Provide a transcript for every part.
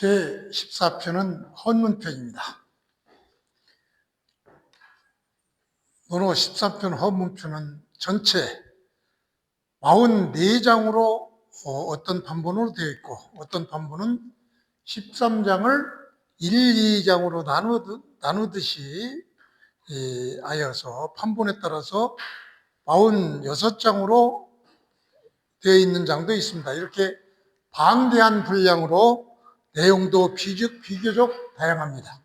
제14편은 헌문편입니다. 논어 13편 헌문편은 전체 44장으로 어떤 판본으로 되어 있고 어떤 판본은 13장을 1, 2장으로 나누듯이 하여서 판본에 따라서 46장으로 되어 있는 장도 있습니다. 이렇게 방대한 분량으로 내용도 비교적 다양합니다.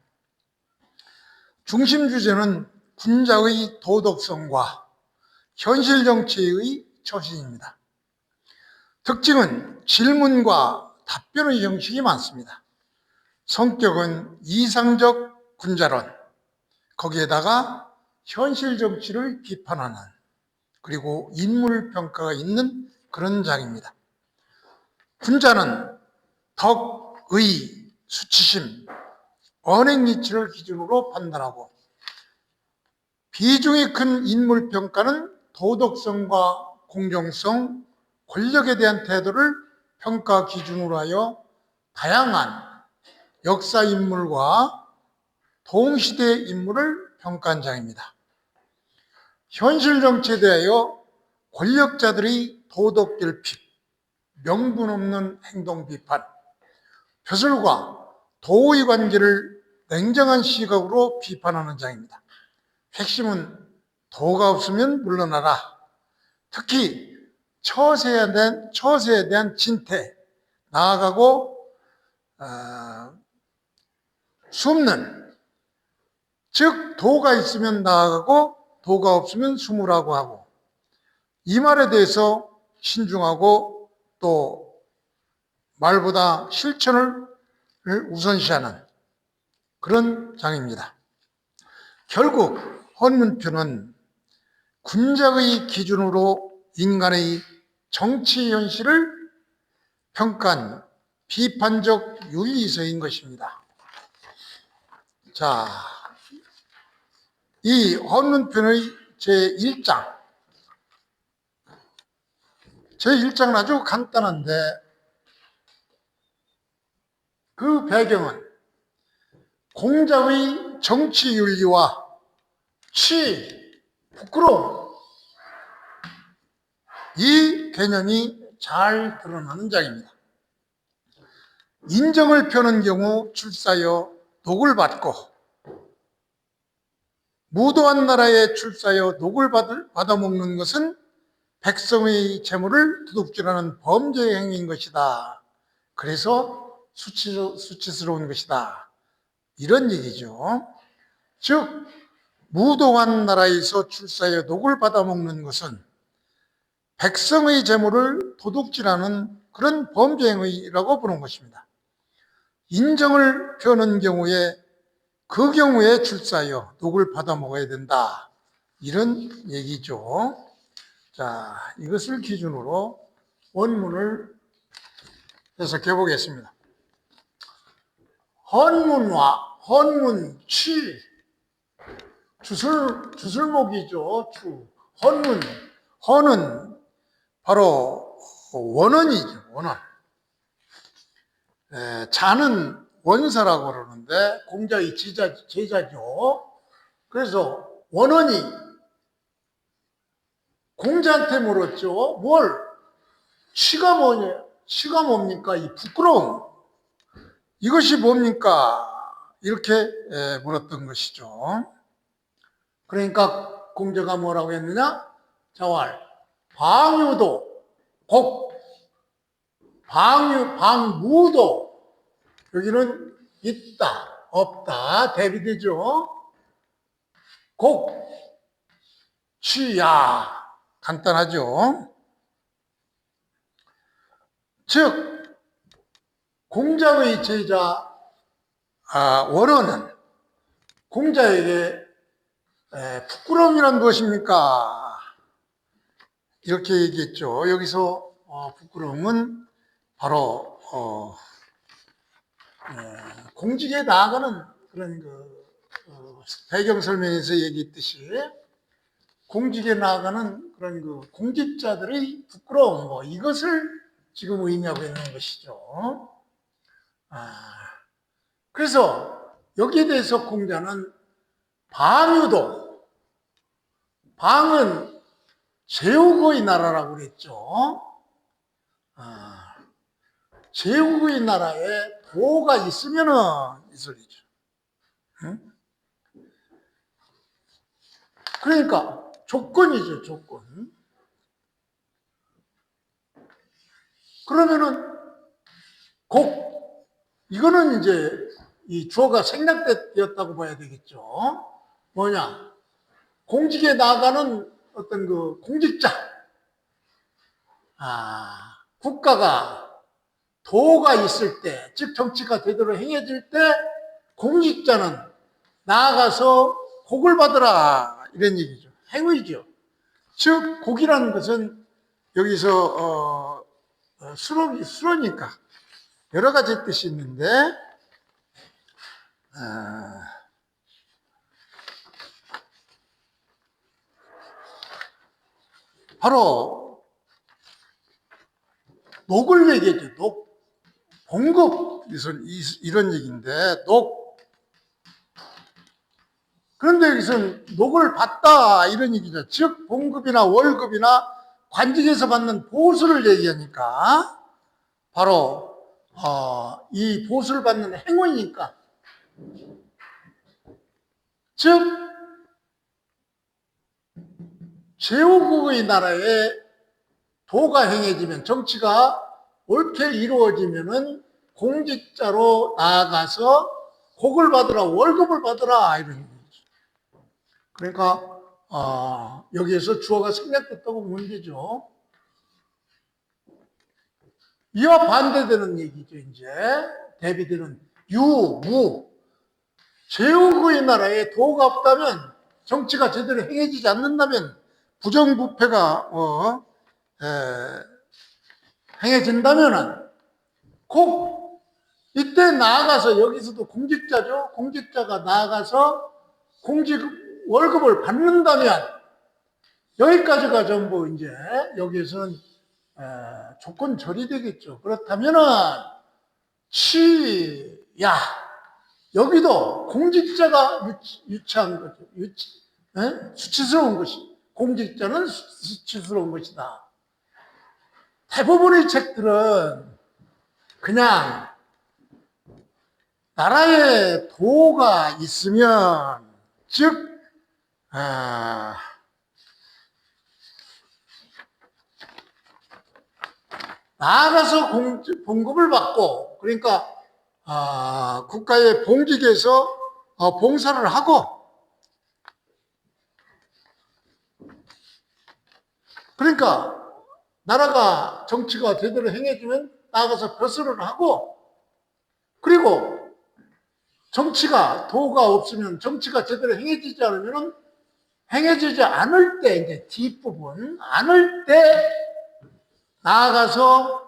중심 주제는 군자의 도덕성과 현실 정치의 처신입니다. 특징은 질문과 답변의 형식이 많습니다. 성격은 이상적 군자론, 거기에다가 현실 정치를 비판하는, 그리고 인물 평가가 있는 그런 장입니다. 군자는 덕, 의, 수치심, 언행 이치를 기준으로 판단하고, 비중이 큰 인물 평가는 도덕성과 공정성, 권력에 대한 태도를 평가 기준으로 하여 다양한 역사 인물과 동시대 인물을 평가한 장입니다. 현실 정치에 대하여 권력자들의 도덕 결핍, 명분 없는 행동 비판, 벼슬과 도의 관계를 냉정한 시각으로 비판하는 장입니다. 핵심은 도가 없으면 물러나라. 특히 처세에 대한 진퇴, 나아가고 숨는, 즉 도가 있으면 나아가고 도가 없으면 숨으라고 하고, 이 말에 대해서 신중하고 또 말보다 실천을 우선시하는 그런 장입니다. 결국 헌문표는 군자의 기준으로 인간의 정치 현실을 평가한 비판적 윤리서인 것입니다. 자, 이 헌문편의 제1장은 아주 간단한데 그 배경은 공자의 정치 윤리와 부끄러움, 이 개념이 잘 드러나는 장입니다. 인정을 펴는 경우 출사여 녹을 받고, 무도한 나라에 출사여 녹을 받아먹는 것은 백성의 재물을 도둑질하는 범죄 행위인 것이다. 그래서 수치스러운 것이다. 이런 얘기죠. 즉 무도한 나라에서 출사여 녹을 받아먹는 것은 백성의 재물을 도둑질하는 그런 범죄 행위라고 보는 것입니다. 인정을 펴는 경우에 그 경우에 출사여 녹을 받아먹어야 된다. 이런 얘기죠. 자, 이것을 기준으로 원문을 해석해 보겠습니다. 헌문화, 헌문, 주술목이죠. 헌은 바로 원언이죠. 원언. 자는 원사라고 그러는데 공자의 제자죠. 그래서 원언이 공자한테 물었죠. 치가 뭡니까? 이 부끄러움. 이것이 뭡니까? 이렇게 물었던 것이죠. 그러니까 공자가 뭐라고 했느냐? 자왈, 방유도, 방무도, 여기는 있다, 없다, 대비되죠. 취야, 간단하죠. 즉 공자의 제자 원어는 공자에게 부끄러움이란 무엇입니까? 이렇게 얘기했죠. 여기서 부끄러움은 바로 공직에 나아가는 그런 배경 설명에서 얘기했듯이 공직에 나아가는 그런 공직자들의 부끄러움, 이것을 지금 의미하고 있는 것이죠. 그래서 여기에 대해서 공자는 방유도, 방은 제후국의 나라라고 그랬죠. 제후국의 나라에 도가 있으면은 이 소리죠. 응? 그러니까 조건이죠, 조건. 그러면은 이거는 이제 이 주어가 생략되었다고 봐야 되겠죠. 뭐냐? 공직에 나가는 어떤 그 공직자, 국가가 도가 있을 때, 즉 정치가 제대로 행해질 때 공직자는 나아가서 복을 받으라 이런 얘기죠. 행위죠. 즉 복이라는 것은 여기서 수로니까 여러 가지 뜻이 있는데 바로 녹을 얘기했죠. 녹, 봉급 이런 얘기인데 녹. 그런데 여기서는 녹을 받다 이런 얘기죠. 즉 봉급이나 월급이나 관직에서 받는 보수를 얘기하니까 바로 이 보수를 받는 행위니까 즉 제후국의 나라에 도가 행해지면 정치가 옳게 이루어지면은 공직자로 나아가서 복을 받으라 월급을 받으라 이런 얘기죠. 그러니까 여기에서 주어가 생략됐다고 보면 되죠. 이와 반대되는 얘기죠. 이제 대비되는 유, 무. 제후국의 나라에 도가 없다면 정치가 제대로 행해지지 않는다면 부정부패가 행해진다면은 꼭 이때 나아가서 여기서도 공직자죠. 공직자가 나아가서 공직 월급을 받는다면 여기까지가 전부 이제 여기에서는 조건절이 되겠죠. 그렇다면은 여기도 공직자가 유치한 거죠. 수치스러운 것이. 공직자는 수치스러운 것이다. 대부분의 책들은 그냥 나라에 도가 있으면 즉 나아가서 봉급을 받고 그러니까 국가의 봉직에서 봉사를 하고 그러니까 나라가 정치가 제대로 행해지면 나아가서 벼슬을 하고 그리고 정치가 도가 없으면 정치가 제대로 행해지지 않으면 행해지지 않을 때 이제 뒷부분 않을 때 나아가서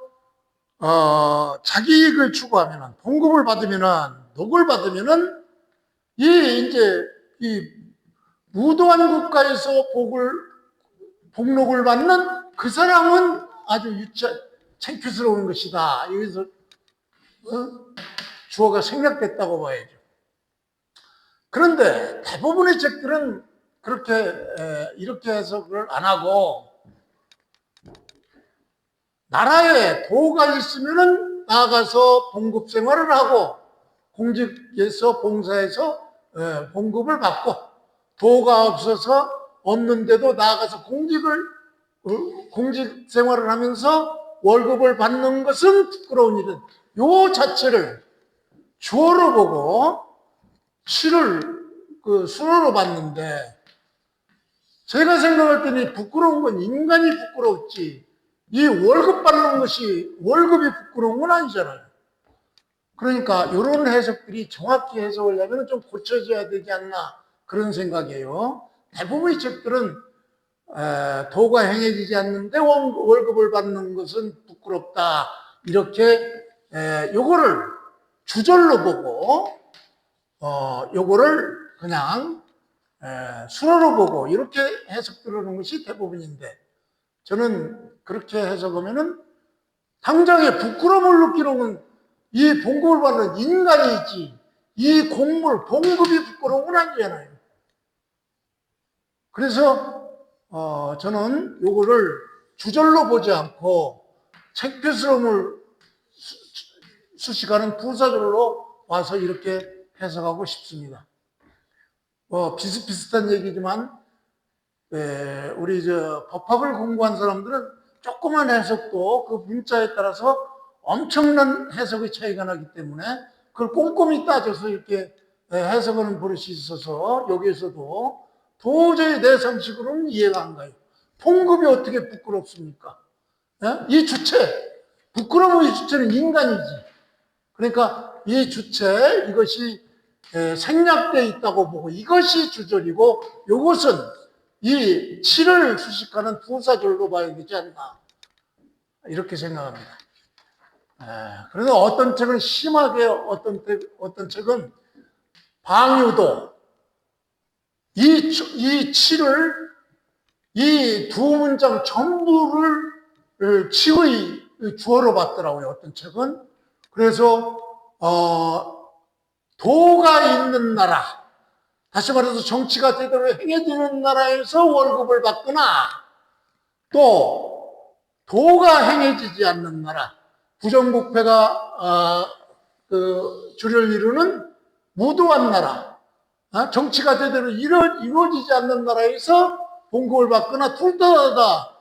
자기 이익을 추구하면은 봉급을 받으면은 녹을 받으면은 이제 이 무도한 국가에서 복록을 받는 그 사람은 아주 창피스러운 것이다. 여기서 주어가 생략됐다고 봐야죠. 그런데 대부분의 책들은 이렇게 해석을 안 하고 나라에 도가 있으면은 나가서 봉급 생활을 하고 공직에서 봉사해서 봉급을 받고 도가 없어서 없는데도 나가서 공직 생활을 하면서 월급을 받는 것은 부끄러운 일은 요 자체를 주어로 보고 시를 수어로 봤는데 제가 생각할 때는 부끄러운 건 인간이 부끄럽지 이 월급 받는 것이 월급이 부끄러운 건 아니잖아요. 그러니까 이런 해석들이 정확히 해석을 하면 좀 고쳐져야 되지 않나 그런 생각이에요. 대부분의 책들은 도가 행해지지 않는데 월급을 받는 것은 부끄럽다 이렇게 요거를 주절로 보고 요거를 그냥 수어로 보고 이렇게 해석들하는 것이 대부분인데 저는 그렇게 해석하면은 당장에 부끄러움을 느끼는 건 이 봉급을 받는 인간이지 이 곡물, 봉급이 부끄러운 건 아니잖아요. 그래서 저는 요거를 주절로 보지 않고 창피스러움을 수식하는 부사절로 와서 이렇게 해석하고 싶습니다. 비슷비슷한 얘기지만 우리 법학을 공부한 사람들은 조그만 해석도 그 문자에 따라서 엄청난 해석의 차이가 나기 때문에 그걸 꼼꼼히 따져서 이렇게 해석하는 버릇이 있어서 여기에서도 도저히 내 상식으로는 이해가 안 가요. 봉급이 어떻게 부끄럽습니까? 이 주체, 부끄러움의 주체는 인간이지. 그러니까 이 주체, 이것이 생략되어 있다고 보고 이것이 주절이고 이것은 이 치를 수식하는 부사절로 봐야 되지 않나 이렇게 생각합니다. 그래서 어떤 책은 심하게 어떤 책은 방유도 이 치를 이 두 문장 전부를 치의 주어로 봤더라고요. 어떤 책은. 그래서 도가 있는 나라, 다시 말해서 정치가 제대로 행해지는 나라에서 월급을 받거나 또 도가 행해지지 않는 나라, 부정부패가 주를 이루는 무도한 나라, 정치가 제대로 이루어지지 않는 나라에서 봉급을 받거나 둘 다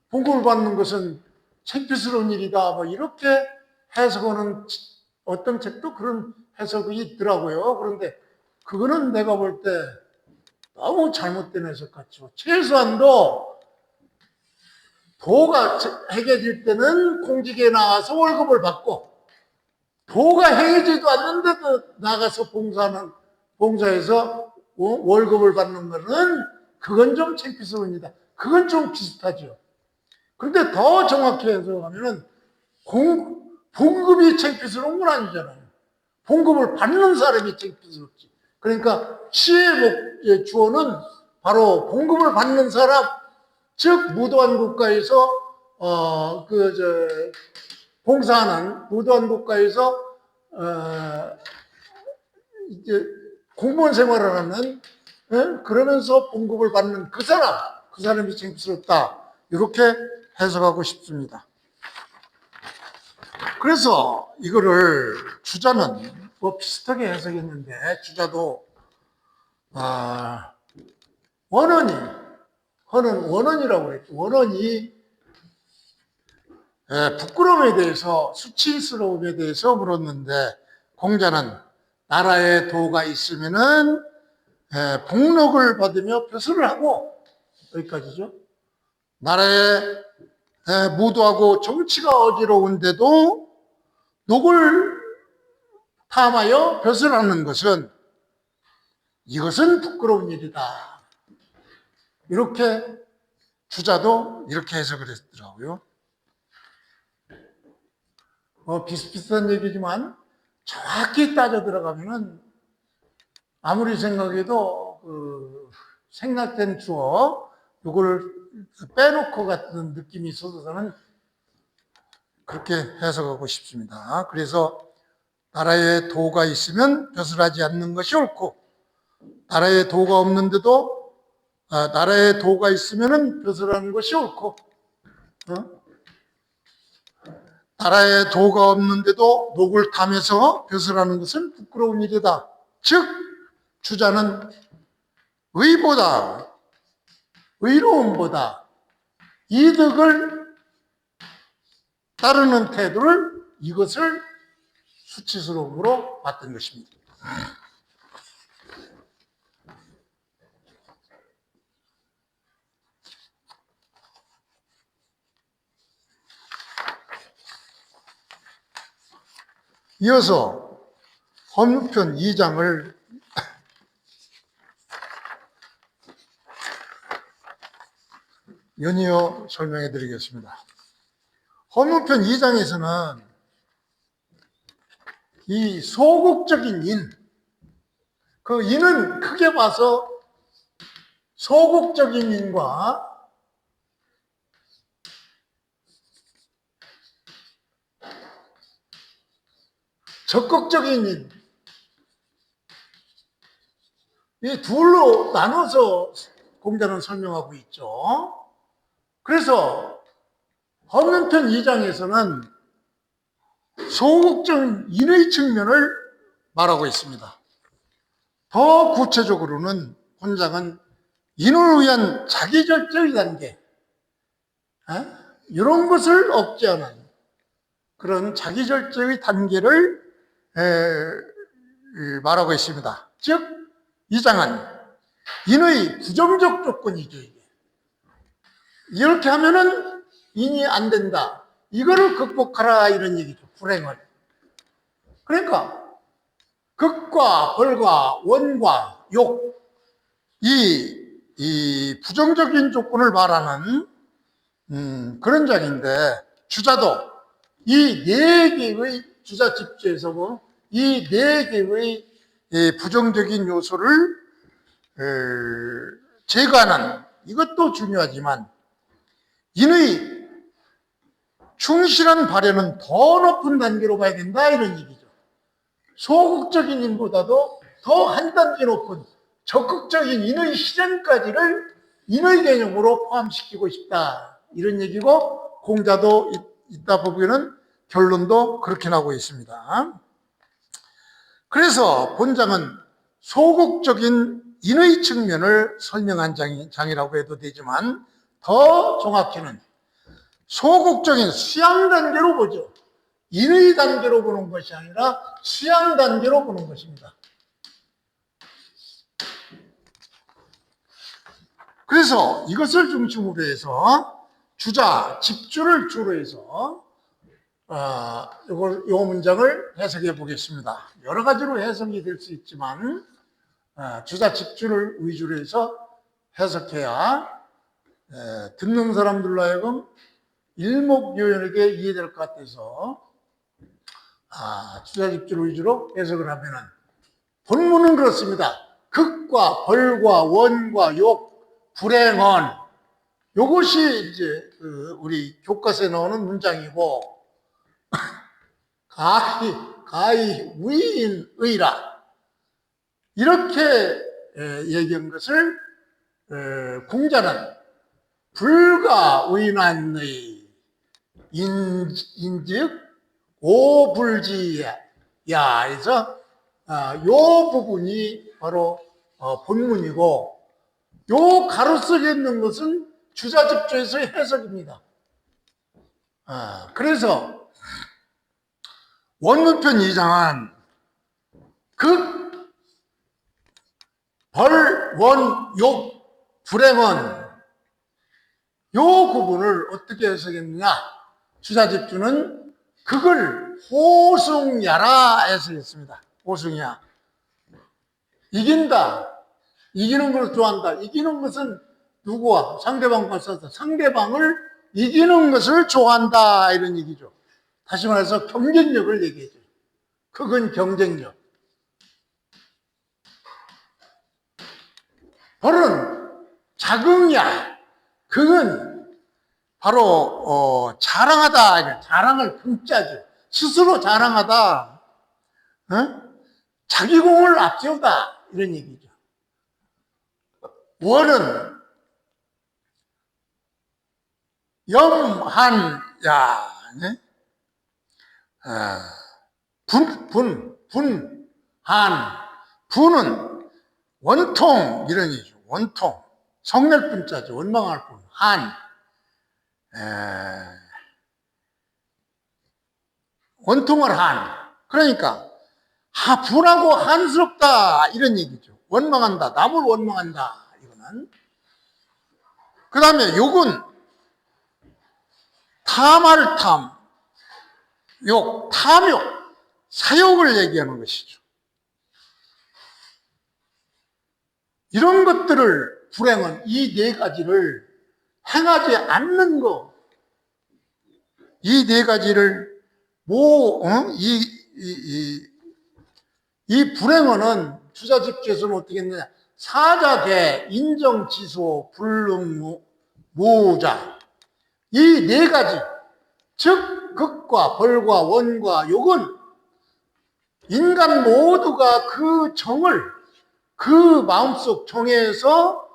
봉급을 받는 것은 창피스러운 일이다. 뭐 이렇게 해석하는 어떤 책도 그런 해석이 있더라고요. 그런데 그거는 내가 볼 때 너무 잘못된 해석 같죠. 최소한도 도가 행해질 때는 공직에 나가서 월급을 받고 도가 행해지도 않는데도 나가서 봉사해서 월급을 받는 거는 그건 좀 창피스러운이다. 그건 좀 비슷하죠. 그런데 더 정확히 해석하면은 봉급이 창피스러운 건 아니잖아요. 봉급을 받는 사람이 창피스럽지. 그러니까 시의 주어는 바로 봉급을 받는 사람, 즉 무도한 국가에서 봉사하는 무도한 국가에서 이제 공무원 생활을 하는 그러면서 봉급을 받는 그 사람이 창피스럽다. 이렇게 해석하고 싶습니다. 그래서 이거를 주자는 뭐 비슷하게 해석했는데 주자도 원언이라고 그랬죠. 원언이 부끄러움에 대해서 수치스러움에 대해서 물었는데 공자는 나라에 도가 있으면은 복록을 받으며 벼슬을 하고 여기까지죠. 나라에 무도하고 정치가 어지러운데도 녹을 탐하여 벼슬하는 것은 이것은 부끄러운 일이다. 이렇게 주자도 이렇게 해석을 했더라고요. 비슷비슷한 얘기지만 정확히 따져 들어가면은 아무리 생각해도 생략된 주어 이걸 빼놓고 같은 느낌이 있어서 저는 그렇게 해석하고 싶습니다. 그래서 나라에 도가 있으면 벼슬하지 않는 것이 옳고 나라에 도가 없는데도 나라에 도가 있으면 벼슬하는 것이 옳고 나라에 도가 없는데도 녹을 탐해서 벼슬하는 것은 부끄러운 일이다. 즉 주자는 의로움보다 이득을 따르는 태도를 이것을 수치스러움으로 봤던 것입니다. 이어서 헌무편 2장을 연이어 설명해 드리겠습니다. 헌무편 2장에서는 이 소극적인 그 인은 크게 봐서 소극적인 인과 적극적인 인, 이 둘로 나눠서 공자는 설명하고 있죠. 그래서 헌문편 2장에서는 소극적인 인의 측면을 말하고 있습니다. 더 구체적으로는 본장은 인을 위한 자기절제의 단계, 이런 것을 억제하는 그런 자기절제의 단계를 말하고 있습니다. 즉, 이 장은 인의 부정적 조건이죠. 이렇게 하면은 인이 안 된다. 이거를 극복하라 이런 얘기죠. 불행을. 그러니까 극과 벌과 원과 욕, 이 부정적인 조건을 말하는 그런 장인데, 주자도 이 네 개의 주자 집주에서 이 네 개의 부정적인 요소를 제거하는, 이것도 중요하지만 인의 충실한 발현은 더 높은 단계로 봐야 된다 이런 얘기죠. 소극적인 인보다도 더 한 단계 높은 적극적인 인의 실현까지를 인의 개념으로 포함시키고 싶다 이런 얘기고, 공자도 있다 보면은 결론도 그렇게 나오고 있습니다. 그래서 본장은 소극적인 인의 측면을 설명한 장이라고 해도 되지만, 더 정확히는 소극적인 수양 단계로 보죠. 인의 단계로 보는 것이 아니라 수양 단계로 보는 것입니다. 그래서 이것을 중심으로 해서 주자, 집주를 주로 해서 이 문장을 해석해 보겠습니다. 여러 가지로 해석이 될 수 있지만 주자, 집주를 위주로 해서 해석해야 듣는 사람들로 하여금 일목요연하게 이해될 것 같아서 주자, 집주를 위주로 해석을 하면은, 본문은 그렇습니다. 극과 벌과 원과 욕, 불행언, 요것이 이제 우리 교과서에 나오는 문장이고, 가히 위인의라 이렇게 얘기한 것을 공자는 불가 의난의 인즉 오불지야 해서 요 부분이 바로 본문이고, 요 가로속에 있는 것은 주자집주에서의 해석입니다. 그래서 원문편 2장은 극, 벌, 원, 욕, 불행언 요 구분을 어떻게 해석했느냐, 주자집주는 극을 호승야라 해석했습니다. 호승야, 이긴다, 이기는 걸 좋아한다. 이기는 것은 누구와? 상대방과 싸서 상대방을 이기는 것을 좋아한다 이런 얘기죠. 다시 말해서 경쟁력을 얘기해줘요. 극은 경쟁력. 벌은 자긍야, 극은 바로 자랑하다, 자랑을 긍자죠. 스스로 자랑하다, 자기 공을 앞세우다 이런 얘기죠. 원은 염한야, 분은 원통 이런 얘기죠. 원통, 성낼 분자죠. 원망할 분. 원통을 그러니까 분하고 한스럽다 이런 얘기죠. 원망한다, 남을 원망한다 이거는. 그 다음에 욕은 탐할 탐, 욕, 탐욕, 사욕을 얘기하는 것이죠. 이런 것들을, 불행은 이 네 가지를 행하지 않는 거, 이 네 가지를 이 불행어는 주자집주에서는 어떻게 했느냐, 사자계, 인정지소, 불능무자, 이 네 가지, 즉 극과 벌과 원과 욕은 인간 모두가 그 정을, 그 마음속 정에서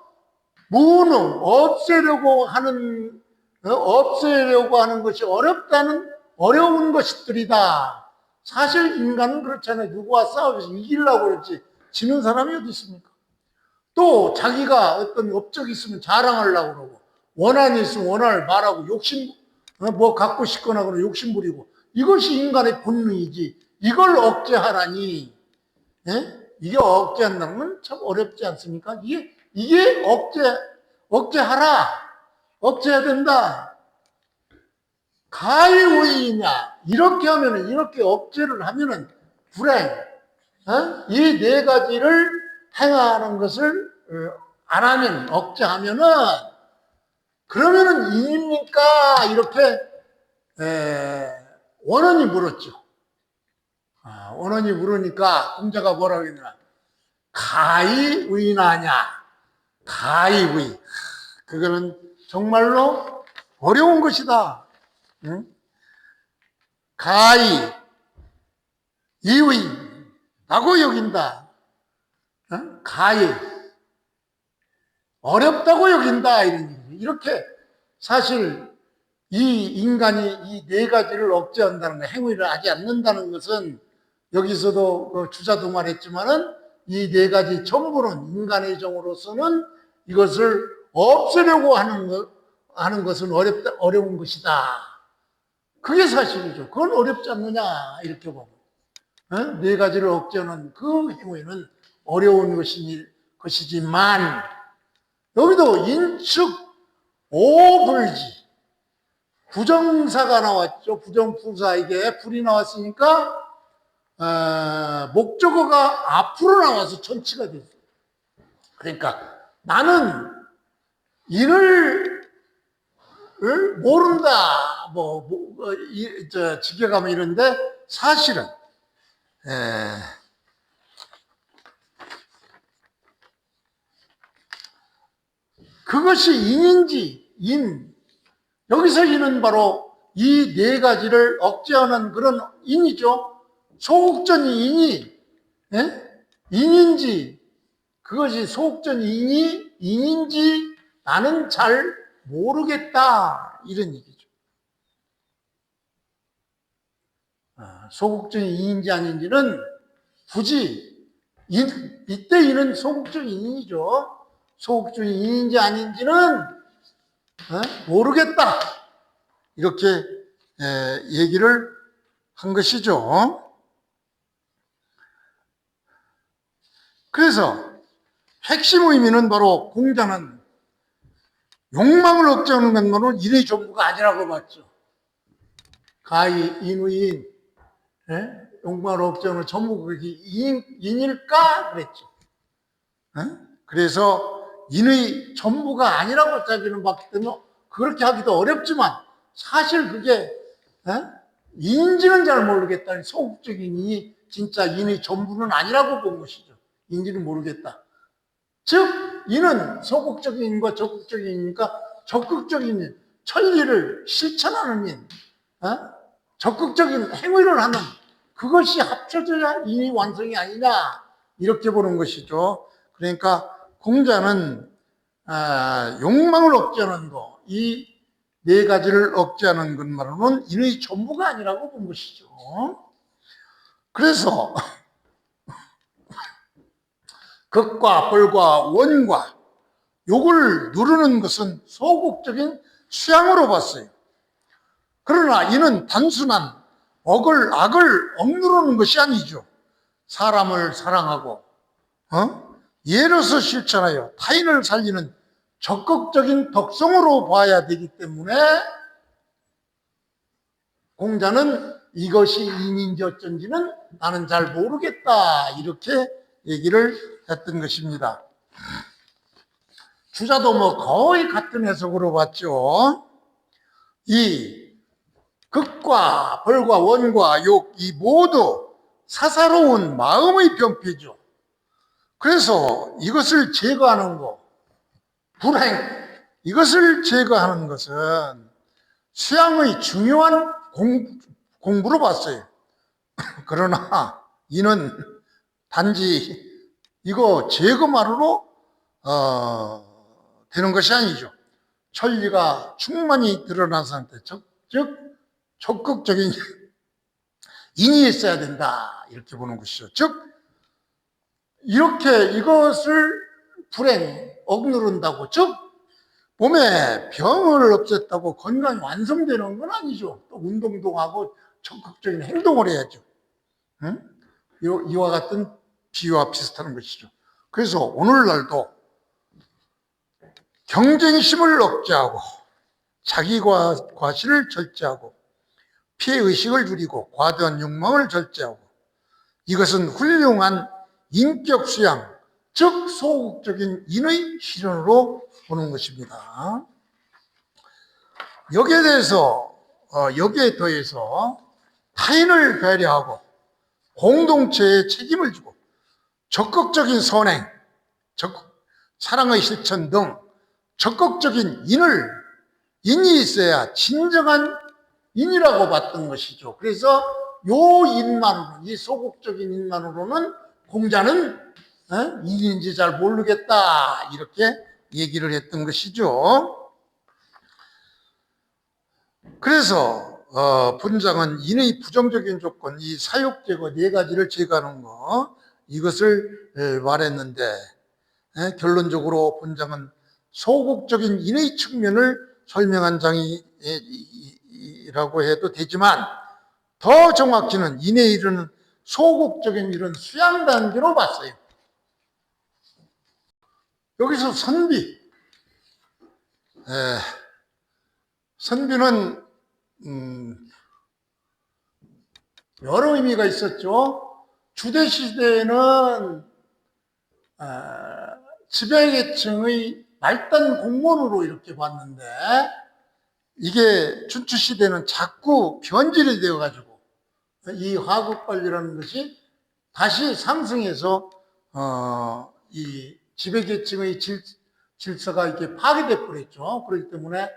무능, 없애려고 하는 것이 어려운 것들이다. 사실 인간은 그렇잖아요. 누구와 싸워서 이기려고 그러지 지는 사람이 어디 있습니까? 또 자기가 어떤 업적이 있으면 자랑하려고 그러고, 원한이 있으면 원한을 말하고, 뭐 갖고 싶거나 그러면 욕심 부리고, 이것이 인간의 본능이지. 이걸 억제하라니, 예? 이게 억제한다는 건 참 어렵지 않습니까? 이게 억제하라. 억제해야 된다. 가히의이냐. 이렇게 억제를 하면은 불행, 이 네 가지를 행하는 것을 안 하면, 억제하면은, 그러면은 인입니까? 이렇게 원언이 물었죠. 원언이 물으니까 공자가 뭐라고 했냐? 가히의나냐? 가히의. 그거는 정말로 어려운 것이다. 응? 가히 이의라고 여긴다. 가히 어렵다고 여긴다. 이렇게 사실 이 인간이 이 네 가지를 억제한다는 것, 행위를 하지 않는다는 것은 여기서도 그 주자도 말했지만은 이 네 가지 전부는 인간의 정으로서는 이것을 없애려고 하는 것은 어려운 것이다. 그게 사실이죠. 그건 어렵지 않느냐 이렇게 보면. 네 가지를 억제하는 그 행위는 어려운 것이지만 여기도 인축 오불지 부정사가 나왔죠. 부정부사에게 불이 나왔으니까 목적어가 앞으로 나와서 전치가 됐어요. 그러니까 나는 인을 모른다. 집에 가면 이런데 사실은 그것이 인인지 여기서 인은 바로 이 네 가지를 억제하는 그런 인이죠. 소극전이 인인지 그것이 소극전이 인인지 나는 잘 모르겠다 이런 얘기죠. 소극전이 인인지 아닌지는 굳이 이때 인은 소극전이 인이죠. 소극전이 인인지 아닌지는 모르겠다 이렇게 얘기를 한 것이죠. 그래서 핵심 의미는 바로 공자는 욕망을 억제하는 것만으로는 인의 전부가 아니라고 봤죠. 가히 인의 욕망을 억제하는 전부 그게 인일까 그랬죠. 그래서 인의 전부가 아니라고 자기는 봤기 때문에 그렇게 하기도 어렵지만 사실 그게 인지는 잘 모르겠다. 소극적인 인이 진짜 인의 전부는 아니라고 본 것이죠. 인지는 모르겠다. 즉 인은 소극적인 인과 적극적인 인이니까 적극적인 인, 천리를 실천하는 인, 적극적인 행위를 하는 그것이 합쳐져야 인이 완성이 아니냐 이렇게 보는 것이죠. 그러니까 공자는 욕망을 억제하는 거, 이 네 가지를 억제하는 것만으로는 인의 전부가 아니라고 본 것이죠. 그래서 극과 벌과 원과 욕을 누르는 것은 소극적인 취향으로 봤어요. 그러나 이는 단순한 악을 억누르는 것이 아니죠. 사람을 사랑하고 예로서 실천하여 타인을 살리는 적극적인 덕성으로 봐야 되기 때문에 공자는 이것이 인인지 어쩐지는 나는 잘 모르겠다 이렇게 얘기를 했던 것입니다. 주자도 뭐 거의 같은 해석으로 봤죠. 이 극과 벌과 원과 욕 이 모두 사사로운 마음의 병폐죠. 그래서 이것을 제거하는 것, 불행, 이것을 제거하는 것은 수양의 중요한 공부로 봤어요. 그러나 이는 단지 이거 제거만으로 되는 것이 아니죠. 천리가 충만히 드러난 상태, 즉 적극적인 인이 있어야 된다, 이렇게 보는 것이죠. 즉 이렇게 이것을 억누른다고, 즉 몸에 병을 없앴다고 건강이 완성되는 건 아니죠. 또 운동도 하고 적극적인 행동을 해야죠. 응? 이와 같은 비유와 비슷한 것이죠. 그래서 오늘날도 경쟁심을 억제하고 자기 과시를 절제하고 피해의식을 줄이고 과도한 욕망을 절제하고, 이것은 훌륭한 인격 수양, 즉 소극적인 인의 실현으로 보는 것입니다. 여기에 더해서 타인을 배려하고 공동체에 책임을 지고 적극적인 선행, 사랑의 실천 등 적극적인 인이 있어야 진정한 인이라고 봤던 것이죠. 그래서 이 소극적인 인만으로는 공자는 인인지 잘 모르겠다, 이렇게 얘기를 했던 것이죠. 그래서 본장은 인의 부정적인 조건, 이 사욕제거 4가지를 제거하는 거, 이것을 말했는데, 결론적으로 본장은 소극적인 인의 측면을 설명한 장이라고 해도 되지만, 더 정확히는 인에 이르는 소극적인 이런 수양 단계로 봤어요. 여기서 선비는 여러 의미가 있었죠. 주대 시대에는 지배계층의 말단 공무원으로 이렇게 봤는데, 이게 춘추 시대는 자꾸 변질이 되어가지고 이 화국관리라는 것이 다시 상승해서 이 지배계층의 질서가 이렇게 파괴돼 버렸죠. 그렇기 때문에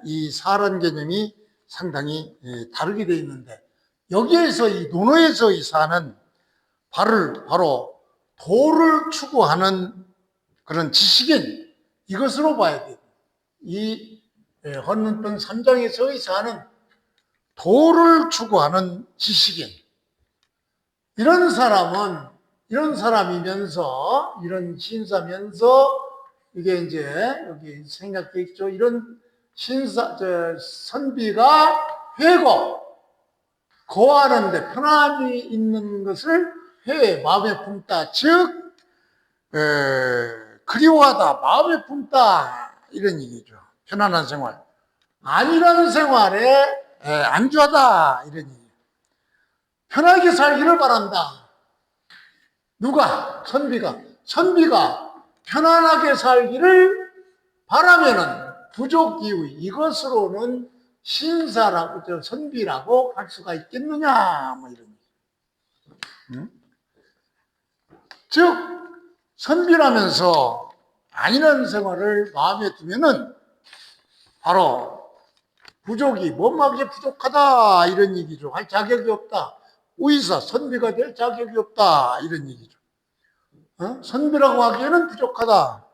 이 사란 개념이 상당히 다르게 되어 있는데, 여기에서 이 논어에서 이 사는 바로 도를 추구하는 그런 지식인, 이것으로 봐야 돼요. 이 헌문편 3장에서의 사는 도를 추구하는 지식인, 이런 사람이면서, 이런 신사면서, 이게 이제 여기 생각돼 있죠. 이런 선비가 거하는데 편안함이 있는 것을 마음에 품다, 즉 그리워하다, 마음에 품다, 이런 얘기죠. 편안한 생활, 안일한 생활에 안주하다, 이런 얘기죠. 편하게 살기를 바란다. 누가? 선비가 편안하게 살기를 바라면은 부족이의, 이것으로는 신사라고, 선비라고 할 수가 있겠느냐, 뭐 이런 얘기. 즉 선비라면서 안일한 생활을 마음에 두면은 바로 부족이, 몸하기 부족하다, 이런 얘기죠. 할 자격이 없다. 선비가 될 자격이 없다, 이런 얘기죠. 선비라고 하기에는 부족하다.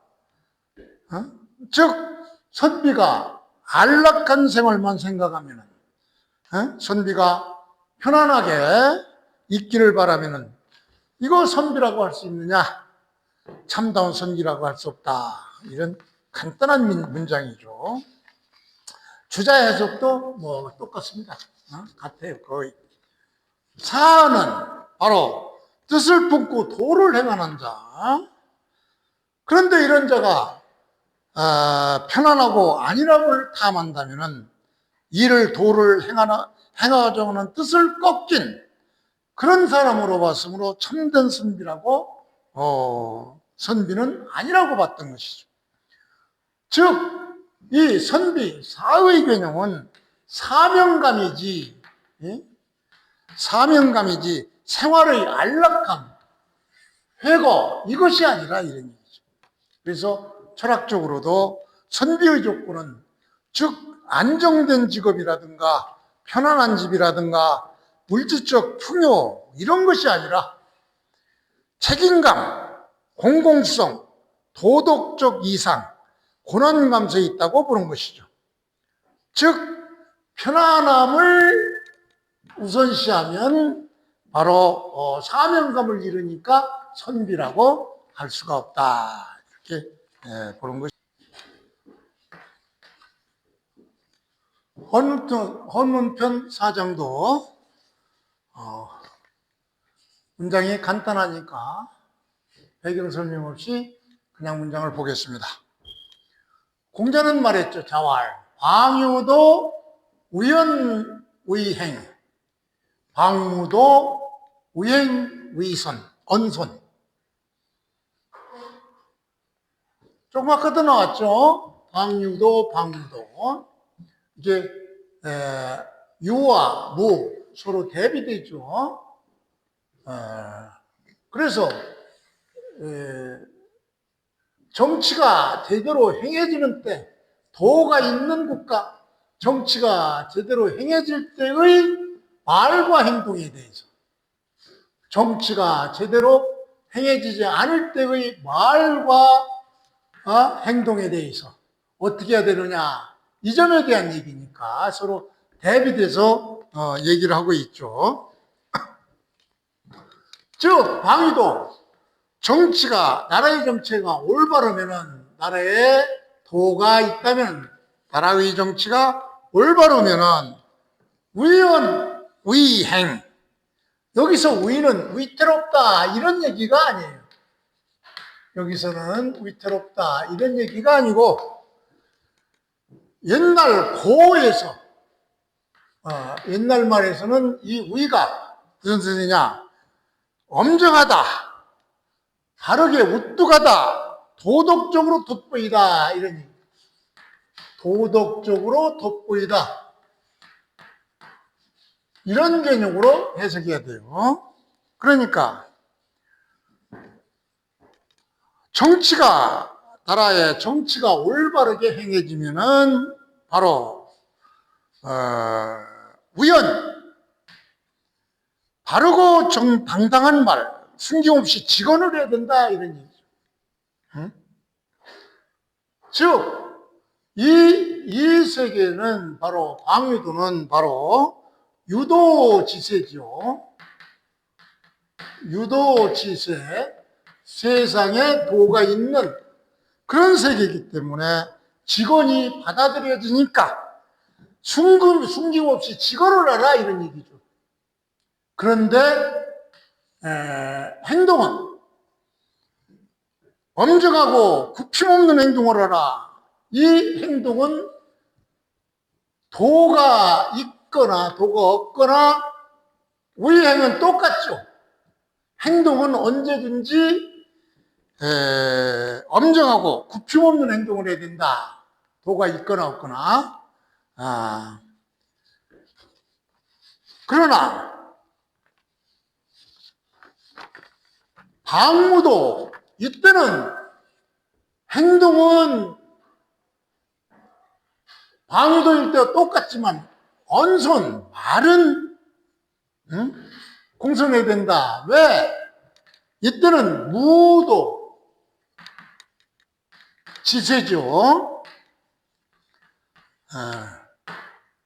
즉 선비가 안락한 생활만 생각하면은, 선비가 편안하게 있기를 바라면은, 이거 선비라고 할 수 있느냐? 참다운 선비라고 할 수 없다. 이런 간단한 문장이죠. 주자 해석도 뭐 똑같습니다. 같아요, 거의. 사는 바로 뜻을 품고 도를 행하는 자. 그런데 이런 자가 편안하고 안일함을 탐한다면은 도를 행하자고 하는 뜻을 꺾인 그런 사람으로 봤으므로 참된 선비라고 선비는 아니라고 봤던 것이죠. 즉 이 선비, 사의 개념은 사명감이지 생활의 안락함, 이것이 아니라, 이런 얘기죠. 그래서 철학적으로도 선비의 조건은, 즉 안정된 직업이라든가 편안한 집이라든가 물질적 풍요, 이런 것이 아니라 책임감, 공공성, 도덕적 이상, 고난 감성이 있다고 보는 것이죠. 즉 편안함을 우선시하면 바로 사명감을 이루니까 선비라고 할 수가 없다. 이렇게 보는 것이죠. 헌문편 4장도 문장이 간단하니까 배경 설명 없이 그냥 문장을 보겠습니다. 공자는 말했죠. 자활. 방유도 우연의행, 방무도 우행의선, 언손. 조금 아까도 나왔죠. 방유도, 방무도. 이게 유와 무 서로 대비되죠. 그래서 정치가 제대로 행해지는 때, 도가 있는 국가, 정치가 제대로 행해질 때의 말과 행동에 대해서, 정치가 제대로 행해지지 않을 때의 말과 행동에 대해서 어떻게 해야 되느냐, 이 점에 대한 얘기니까 서로 대비돼서 얘기를 하고 있죠. 즉 방위도, 정치가, 나라의 정치가 올바르면은, 나라에 도가 있다면, 나라의 정치가 올바르면은 위원, 위행. 여기서 위는 위태롭다 이런 얘기가 아니에요. 여기서는 위태롭다 이런 얘기가 아니고, 옛날 고에서 옛날 말에서는 이 위가 무슨 뜻이냐, 엄정하다, 바르게 우뚝하다, 도덕적으로 돋보이다 이런 얘기. 도덕적으로 돋보이다 이런 개념으로 해석해야 돼요. 그러니까 정치가, 나라의 정치가 올바르게 행해지면은 바로 우연, 바르고 정당당한 말, 숨김없이 직언을 해야 된다 이런 얘기죠. 응? 즉 이 세계는 바로, 방위도는 바로 유도지세죠. 유도지세, 세상에 도가 있는 그런 세계이기 때문에 직언이 받아들여지니까 숨김없이 직언을 하라 이런 얘기죠. 그런데 행동은 엄정하고 굽힘없는 행동을 하라. 이 행동은 도가 있거나 도가 없거나 위행은 똑같죠. 행동은 언제든지 엄정하고 굽힘없는 행동을 해야 된다. 도가 있거나 없거나. 그러나 방무도, 이때는 행동은 방위도일 때와 똑같지만 언손, 말은 공손해야 된다. 왜? 이때는 무도 지세죠.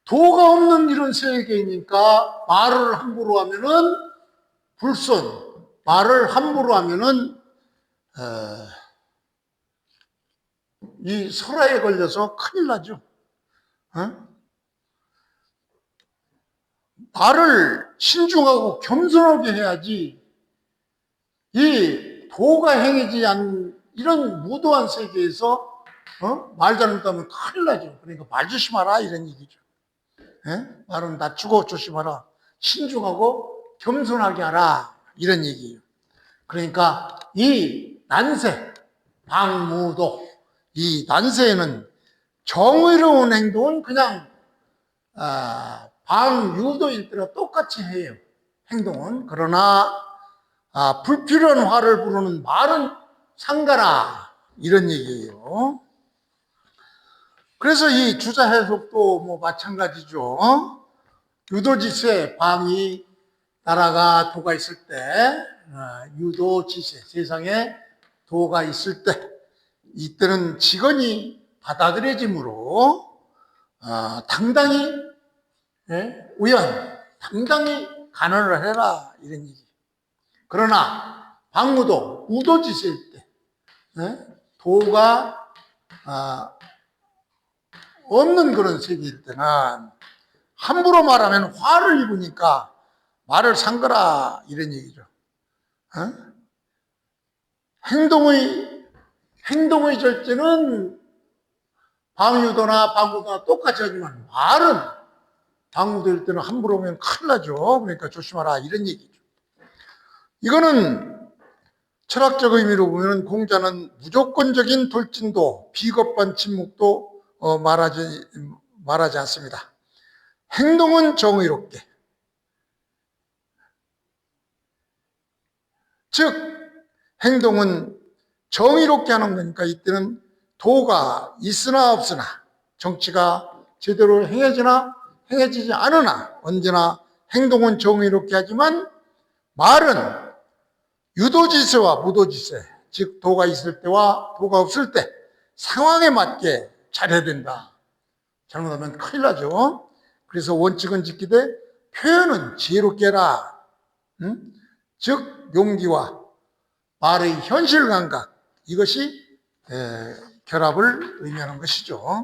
도가 없는 이런 세계니까 말을 함부로 하면은 불손, 말을 함부로 하면은 이 설화에 걸려서 큰일 나죠. 말을 신중하고 겸손하게 해야지, 이 도가 행해지지 않는 이런 무도한 세계에서 말 잘못하면 큰일 나죠. 그러니까 말 조심하라 이런 얘기죠. 말은 낮추고 조심하라, 신중하고 겸손하게 하라 이런 얘기예요. 그러니까 이 난세, 방무도, 이 난세에는 정의로운 행동은 그냥 방유도일 때랑 똑같이 해요. 행동은. 그러나 불필요한 화를 부르는 말은 삼가라 이런 얘기예요. 그래서 이 주자 해석도 뭐 마찬가지죠. 유도지세, 방위, 나라가 도가 있을 때 유도지세, 세상에 도가 있을 때, 이때는 직언이 받아들여지므로 당당히 당당히 간언을 해라 이런 얘기. 그러나 방무도 우도지세일 때, 도가 없는 그런 세계일 때는 함부로 말하면 화를 입으니까 말을 삼거라 이런 얘기죠. 행동의 절제는 방유도나 방구도나 똑같이 하지만 말은 방무될 때는 함부로 하면 큰일 나죠. 그러니까 조심하라 이런 얘기죠. 이거는 철학적 의미로 보면 공자는 무조건적인 돌진도, 비겁한 침묵도 말하지 않습니다. 행동은 정의롭게, 즉 행동은 정의롭게 하는 거니까 이때는 도가 있으나 없으나, 정치가 제대로 행해지지 않으나 언제나 행동은 정의롭게 하지만 말은 유도지세와 무도지세, 즉 도가 있을 때와 도가 없을 때 상황에 맞게 잘해야 된다. 잘못하면 큰일 나죠. 그래서 원칙은 지키되 표현은 지혜롭게 해라. 즉 용기와 말의 현실 감각, 이것이 결합을 의미하는 것이죠.